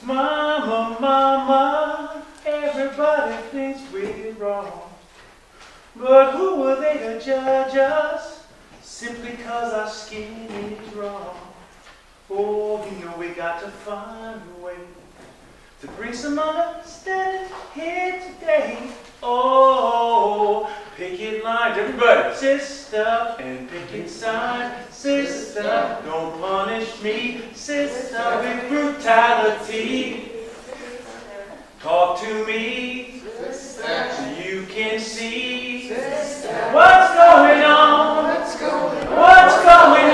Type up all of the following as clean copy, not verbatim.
Mama, mama, everybody thinks we're wrong. But who were they to judge us simply 'cause our skin is wrong? Oh, you know we got to find a way to bring some understanding here today. Oh, picket lines, everybody, sister, and picket signs, sister, don't punish me, sister, with brutality. Talk to me, sister, so you can see, sister, what's going on, what's going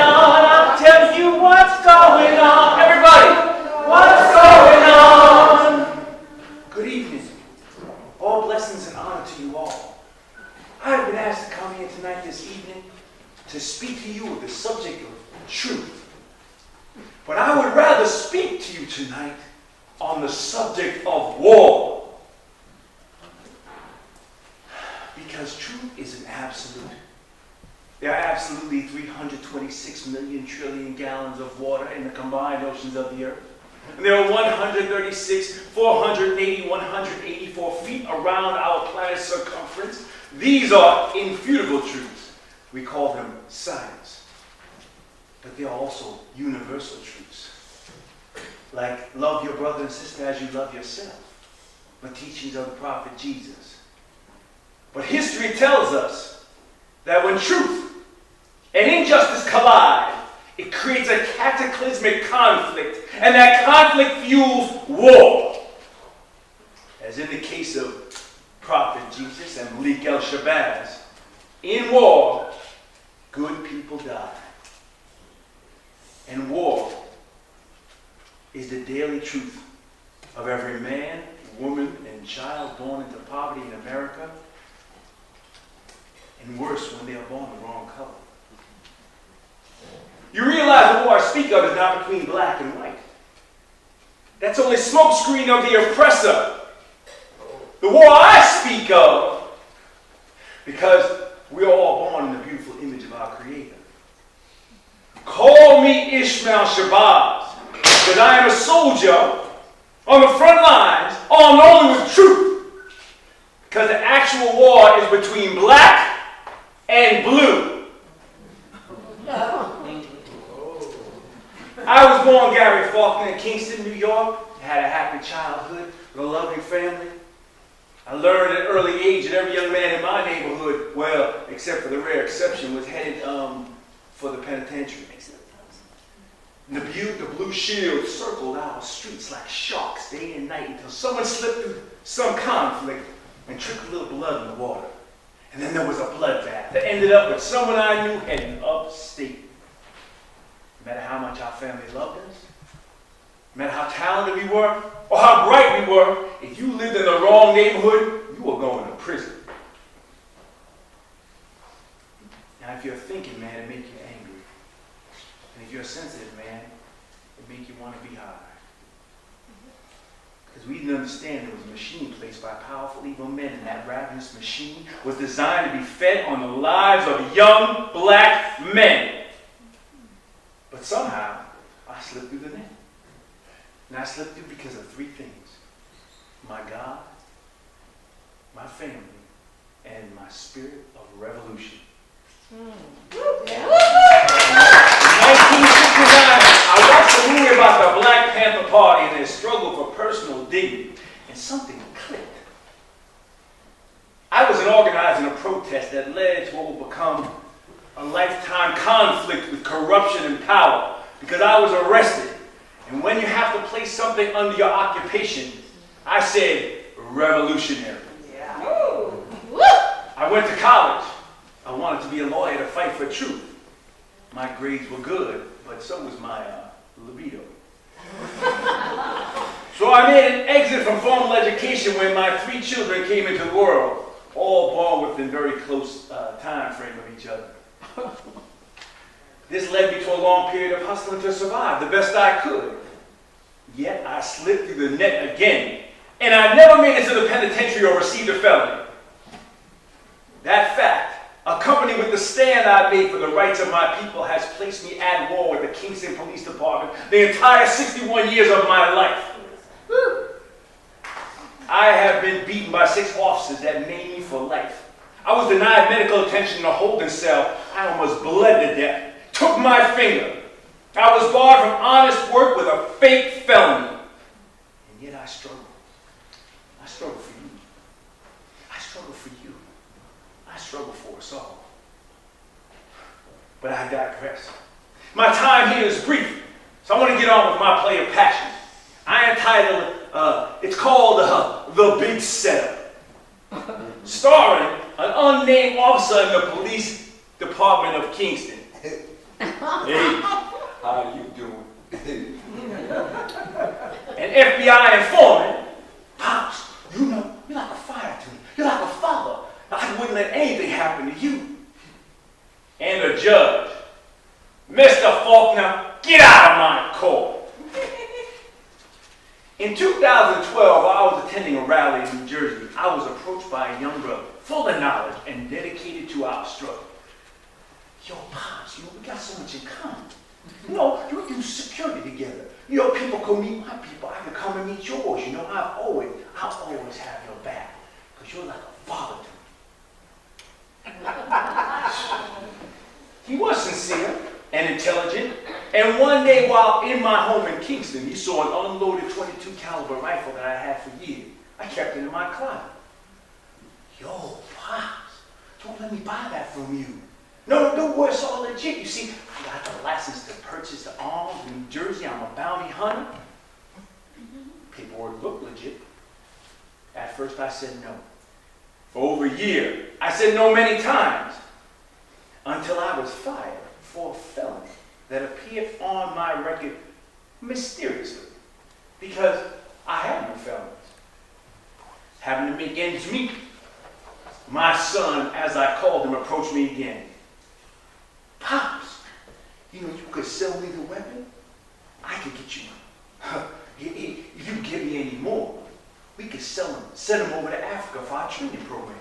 on, I'll tell you what's going on, everybody, what's going on. Good evening. All blessings and honor to you all. I've been asked to come here tonight, this evening, to speak to you of the subject of truth. But I would rather speak to you tonight on the subject of war. Because truth is an absolute. There are absolutely 326 million trillion gallons of water in the combined oceans of the earth. And there are 136, 480, 184 feet around our planet's circumference. These are infutable truths. We call them science. But they are also universal truths. Like love your brother and sister as you love yourself. The teachings of the prophet Jesus. But history tells us that when truth and injustice collide, it creates a cataclysmic conflict, and that conflict fuels war. As in the case of Prophet Jesus and Malik el-Shabazz, in war, good people die. And war is the daily truth of every man, woman, and child born into poverty in America, and worse when they are born the wrong color. You realize the war I speak of is not between black and white. That's only smokescreen of the oppressor. The war I speak of, because we are all born in the beautiful image of our Creator. Call me Ismail Shabazz, because I am a soldier on the front lines, armed only with truth. Because the actual war is between black and blue. I was born Gary Faulkner in Kingston, New York. I had a happy childhood with a loving family. I learned at an early age that every young man in my neighborhood, well, except for the rare exception, was headed for the penitentiary. And the blue shield circled our streets like sharks day and night until someone slipped through some conflict and trickled a little blood in the water. And then there was a bloodbath that ended up with someone I knew heading upstate. No matter how much our family loved us, no matter how talented we were, or how bright we were, if you lived in the wrong neighborhood, you were going to prison. Now, if you're thinking, man, it makes you angry. And if you're sensitive, man, it makes you want to be high. Because we didn't understand there was a machine placed by powerful evil men, and that ravenous machine was designed to be fed on the lives of young black men. But somehow, I slipped through the net. And I slipped through because of three things. My God, my family, and my spirit of revolution. In 1969, I watched a movie about the Black Panther Party and their struggle for personal dignity, and something clicked. I was an organizer in a protest that led to what will become a lifetime conflict with corruption and power, because I was arrested. And when you have to place something under your occupation, I said revolutionary. Yeah. I went to college. I wanted to be a lawyer to fight for truth. My grades were good, but so was my libido. So I made an exit from formal education when my 3 children came into the world, all born within very close time frame of each other. This led me to a long period of hustling to survive the best I could. Yet I slipped through the net again, and I never made it to the penitentiary or received a felony. That fact, accompanied with the stand I made for the rights of my people, has placed me at war with the Kingston Police Department the entire 61 years of my life. I have been beaten by 6 officers that maimed me for life. I was denied medical attention in a holding cell. I almost bled to death. Took my finger. I was barred from honest work with a fake felony. And yet I struggle. I struggle for you. I struggle for you. I struggle for us all. But I digress. My time here is brief, so I want to get on with my play of passion. I entitled, it's called The Big Setup. Starring an unnamed officer in the police department of Kingston. Hey, how you doing? An FBI informant. Pops, you know, you're like a father to me. You're like a father. I wouldn't let anything happen to you. And a judge. Mr. Faulkner, get out of my court. In 2012, while I was attending a rally in New Jersey, I was approached by a young brother, full of knowledge and dedicated to our struggle. Yo, Pops, you know, we got so much in common. You know, you do security together. You know, people can meet my people. I can come and meet yours. You know, I'll always have your back. Because you're like a father to me. He was sincere and intelligent. And one day while in my home in Kingston, he saw an unloaded .22 caliber rifle that I had for years. I kept it in my closet. Yo, Pops, don't let me buy that from you. No, don't worry, it's all legit. You see, I got the license to purchase the arms in New Jersey. I'm a bounty hunter. Paperwork looked legit. At first I said no. For over a year, I said no many times. Until I was fired for a felony that appeared on my record mysteriously. Because I had no felonies. Having to make ends meet. My son, as I called him, approached me again. Pops, you know, you could sell me the weapon. I could get you one. If you give me any more, we could sell them, send them over to Africa for our training programs.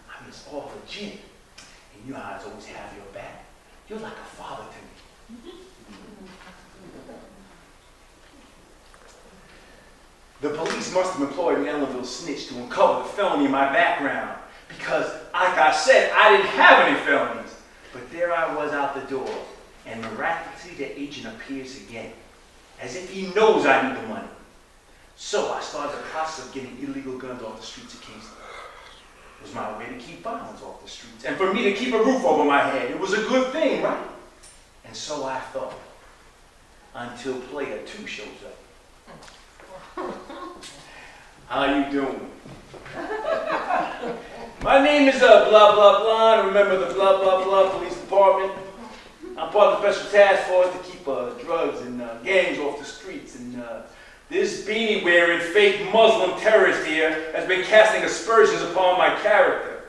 I mean, it's all legit. And you know I always have your back. You're like a father to me. The police must have employed an Ellenville snitch to uncover the felony in my background. Because, like I said, I didn't have any felonies. But there I was out the door, and miraculously the agent appears again, as if he knows I need the money. So I started the process of getting illegal guns off the streets of Kingston. It was my way to keep violence off the streets, and for me to keep a roof over my head. It was a good thing, right? And so I thought, until Player 2 shows up. How you doing? My name is blah, blah, blah. Remember the blah, blah, blah police department? I'm part of the special task force to keep drugs and gangs off the streets. And this beanie-wearing fake Muslim terrorist here has been casting aspersions upon my character,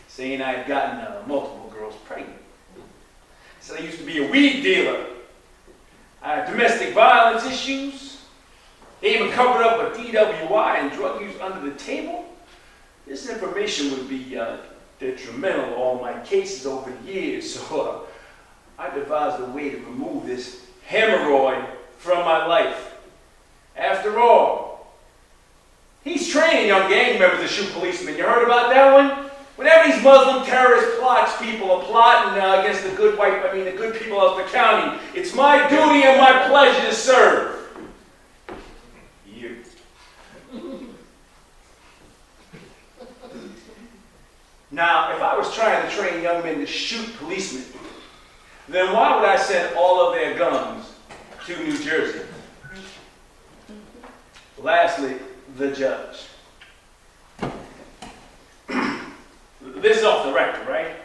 saying I've gotten multiple girls pregnant. Said I used to be a weed dealer. I had domestic violence issues. They even covered up a DWI and drug use under the table. This information would be detrimental to all my cases over the years, so I devised a way to remove this hemorrhoid from my life. After all, he's training young gang members to shoot policemen. You heard about that one? Whenever these Muslim terrorist people are plotting against the good people of the county, it's my duty and my pleasure to serve. You. Now, if I was trying to train young men to shoot policemen, then why would I send all of their guns to New Jersey? Lastly, the judge. This is off the record, right?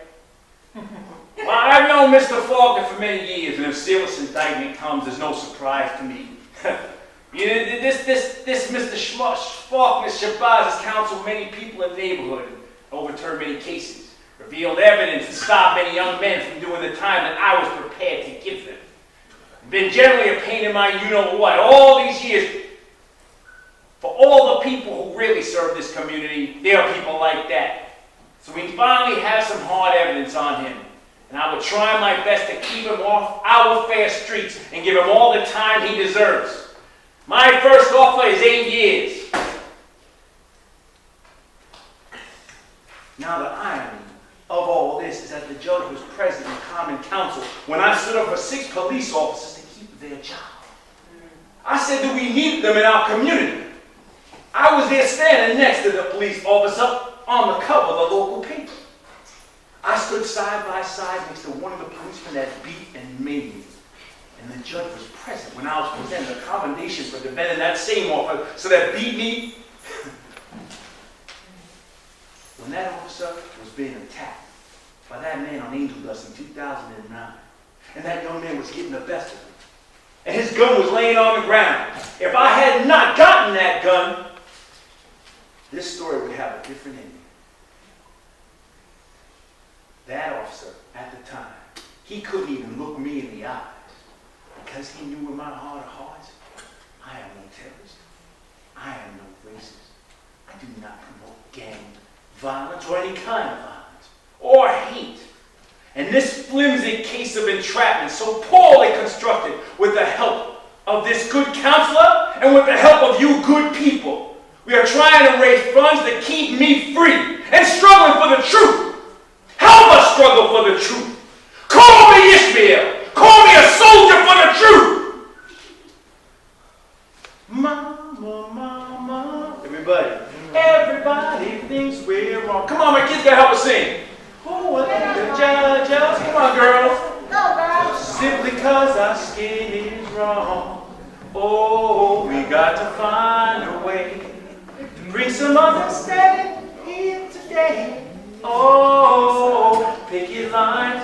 Well, I've known Mr. Faulkner for many years, and if serious indictment comes, there's no surprise to me. You know, this Mr. Faulkner, Shabazz has counseled many people in the neighborhood, overturned many cases, revealed evidence to stop many young men from doing the time that I was prepared to give them. Been generally a pain in my you-know-what all these years. For all the people who really serve this community, there are people like that. So we finally have some hard evidence on him. And I will try my best to keep him off our fair streets and give him all the time he deserves. My first offer is 8 years. Now the irony of all this is that the judge was present in common council when I stood up for 6 police officers to keep their job. I said that we needed them in our community. I was there standing next to the police officer on the cover of the local paper. I stood side by side next to one of the policemen that beat and made me. And the judge was present when I was presenting a commendation for defending that same officer that beat me. When that officer was being attacked by that man on Angel Dust in 2009, and that young man was getting the best of him, and his gun was laying on the ground, if I had not gotten that gun, this story would have a different ending. That officer, at the time, he couldn't even look me in the eyes because he knew in my heart of hearts, I am no terrorist. I am no racist. I do not promote gang violence or any kind of violence or hate. And this flimsy case of entrapment, so poorly constructed with the help of this good counselor and with the help of you good people, we are trying to raise funds to keep me free and struggling for the truth. Help us struggle for the truth. Call me Ismail. Call me a soldier for the truth. Mama, mama. Everybody thinks we're wrong. Come on, my kids gotta help us sing. Who will they judge us? Come on, girls. No, girls. Simply cause our skin is wrong. Oh, we got to find a way to bring some understanding here today. Oh, picket lines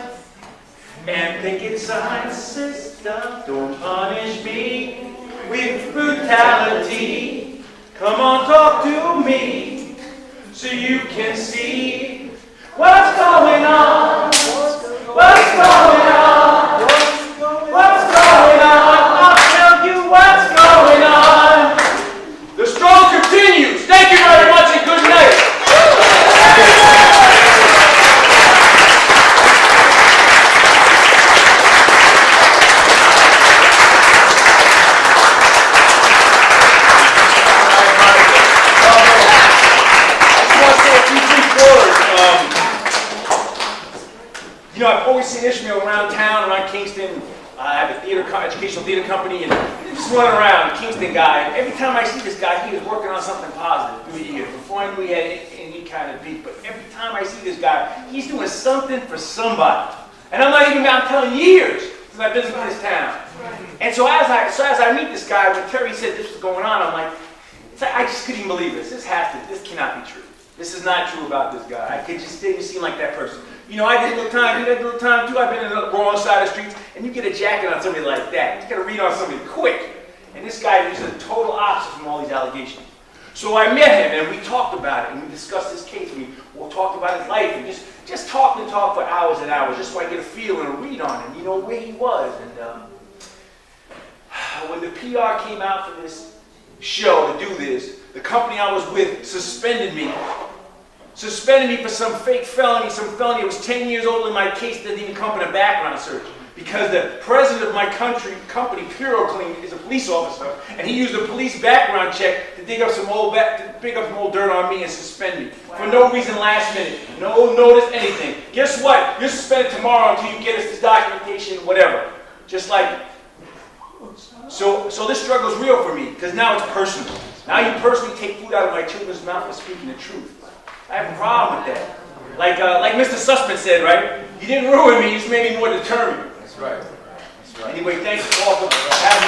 and picket signs, sister, don't punish me with brutality. Come on, talk to me so you can see what's going on. What's going on? What's going on? I'll tell you what's going on. The struggle continues. Thank you very much and good night. You know, I've always seen Ismail around town, around Kingston. I have a educational theater company, and just running around, a Kingston guy. Every time I see this guy, he was working on something positive through the years. Before I knew he had any kind of beat, but every time I see this guy, he's doing something for somebody. And I'm telling years since I've been in this town. And so as I meet this guy, when Terry said this was going on, I'm like, I just couldn't even believe this. This cannot be true. This is not true about this guy. I could just didn't seem like that person. You know, I did a little time too. I've been in the wrong side of the streets, and you get a jacket on somebody like that. You got to read on somebody quick. And this guy is the total opposite from all these allegations. So I met him, and we talked about it, and we discussed his case. We talked about his life, and just talked for hours and hours, just so I get a feel and a read on him, you know, where he was. And when the PR came out for this show to do this, the company I was with suspended me for some fake felony, some felony that was 10 years old in my case that didn't even come in a background search. Because the president of my company, Puro Clean, is a police officer, and he used a police background check to dig up some old dirt on me and suspend me. Wow. For no reason last minute. No notice, anything. Guess what? You're suspended tomorrow until you get us this documentation, whatever. Just like, so this struggle is real for me, because now it's personal. Now you personally take food out of my children's mouth for speaking the truth. I have a problem with that. Like Mr. Sussman said, right? You didn't ruin me, you just made me more determined. That's right. That's right. Anyway, thanks all for having me.